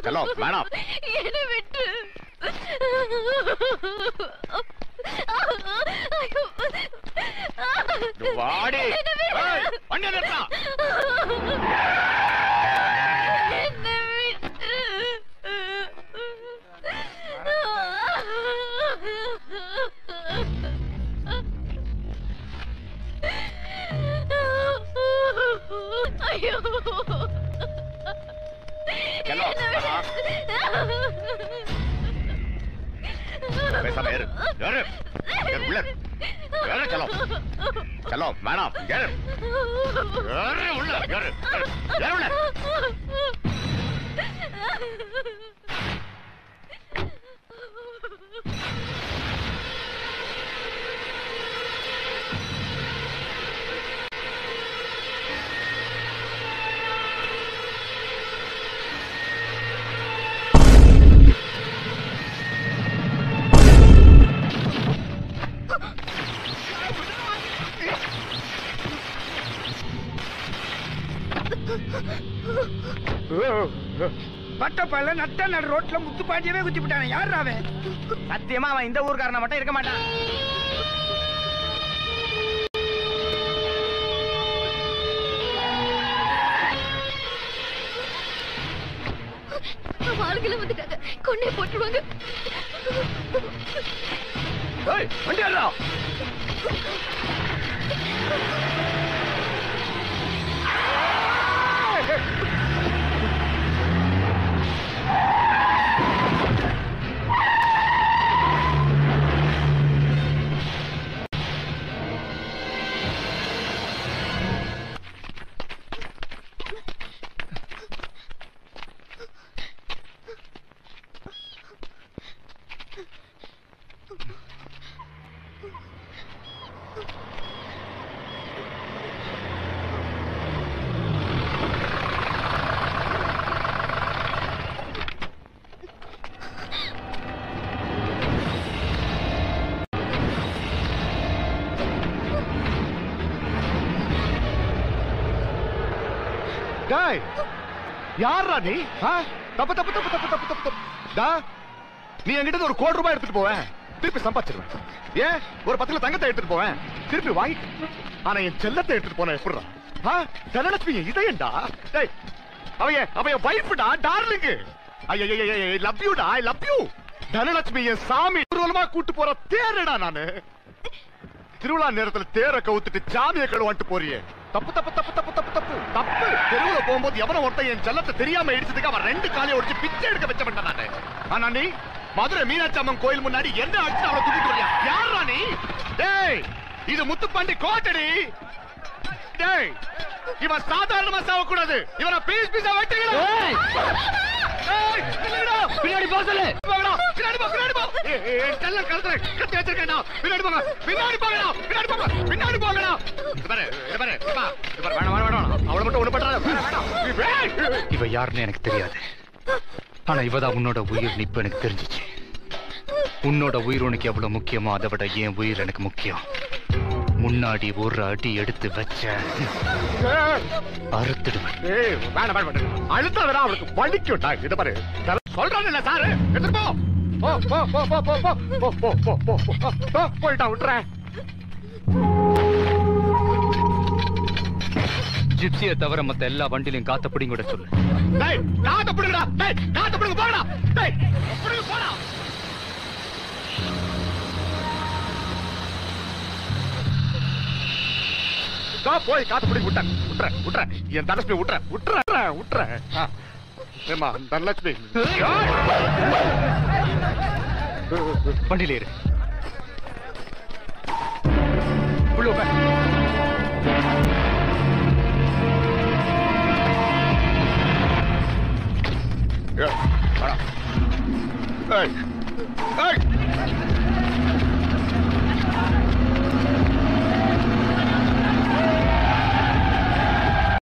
चलो मैडम वाड़ी चलो चलो चलो मैडम பட்டப்பல்ல நட்ட நடு ரோட்ல முத்துப்பாண்டியவே குத்தி விட்டானே. யார் அவன்? சத்தியமா அவன் இந்த ஊர்க்காரன மட்டும் இருக்க மாட்டான். ஆளுகளை வந்துட்டாங்க, கொன்னே போட்டுருவாங்க. வண்டி ஏறா. யாரா நீ? தப்பு தப்பு தப்பு தப்பு தப்பு தப்பு தப்பு. நீ என்கிட்ட ஒரு கோடி ரூபாய் எடுத்துட்டு போவேன், திருப்பி சம்பாதிச்சிருவேன். ஏன் ஒரு 10 கிலோ தங்கத்தை எடுத்துட்டு போவேன், திருப்பி வாங்கி. ஆனா என் செல்லத்தை எடுத்துட்டு போன எப்படிடா? தனலட்சுமி இதயண்டா. அவன் வைஃப்டா, டார்லிங். ஐ லவ் யூடா, ஐ லவ் யூ. தனலட்சுமி என் சாமி ஊர்வலமா கூட்டு போற தேரடா நானு. திருவிழா நேரத்துல தேரை கவுத்துட்டு சாமியை கழுவான்ட்டு போறியே. தப்பு தப்பு தப்பு தப்பு தப்பு தப்பு தப்பு. தெருவுல போகும்போது எவனோ ஒருத்தன் என் செல்லத்தை தெரியாம இடிச்சதுக்கு அவன் 2 காலையை ஒடிச்சு பிச்சை எடுக்க வச்ச மாட்டான் நானு. ஆனா நீ மதுரை மீனாட்சி அம்மன் கோயில் முன்னாடி என்ன அடிச்சு அவளை தூக்கிட்டு வரியா? யாரா நீ? டேய், இது முத்துப்பாண்டி கோட்டடி. டேய், இவன் சாதாரணமா சாவக்கூடாது. இவனை பீஸ் பீஸா வெட்டுகிறா. பின்னாடி போ சொல்லு. பின்னாடி போ, பின்னாடி போ. செல்ல கழுத்துல கத்தி வச்சிருக்கேன்டா. பின்னாடி போங்க, பின்னாடி போங்கடா, பின்னாடி போங்க, பின்னாடி போங்கடா. இது பாரு, இது பாரு, இது பாரு. வேணாம் வேணாம் வேணாம், அவளை மட்டும் ஒண்ணு பண்றாத. வேணாம். இவ யாருன்னு எனக்கு தெரியாது. ஆனா இவதான் உன்னோட உயிர். இப்ப எனக்கு தெரிஞ்சிச்சு. உன்னோட உயிர் உனக்கு எவ்வளவு முக்கியமோ அதை விட என் உயிர் எனக்கு முக்கியம். முன்னாடி ஒரு அடி எடுத்து வச்ச அறுத்துடுவேன். வேணாம் வேணாம், அழுத்தாதடா, அவளுக்கு வலிக்கும்டா. இத பாரு, சொல்றான் இல்ல சாரு, எடுத்துட்டு போ. போ போ போ போ போ போ போ போ போ போ. போயிட்டா, விட்டுறேன். ஜிப்சியை தவிர மத்த எல்லா வண்டிலையும் காத்த பிடிங்க கூட சொல்லு. டேய், காத்த பிடிங்கடா. டேய், காத்த பிடிங்க, போடா. டேய், பிடிங்க, போடா. போய் காத்து பிடி. விட்டுறேன் என் தனலட்சுமி, விட்டுறேன். ஏமா தனலட்சுமி, வண்டியில ஏறு. ஏய்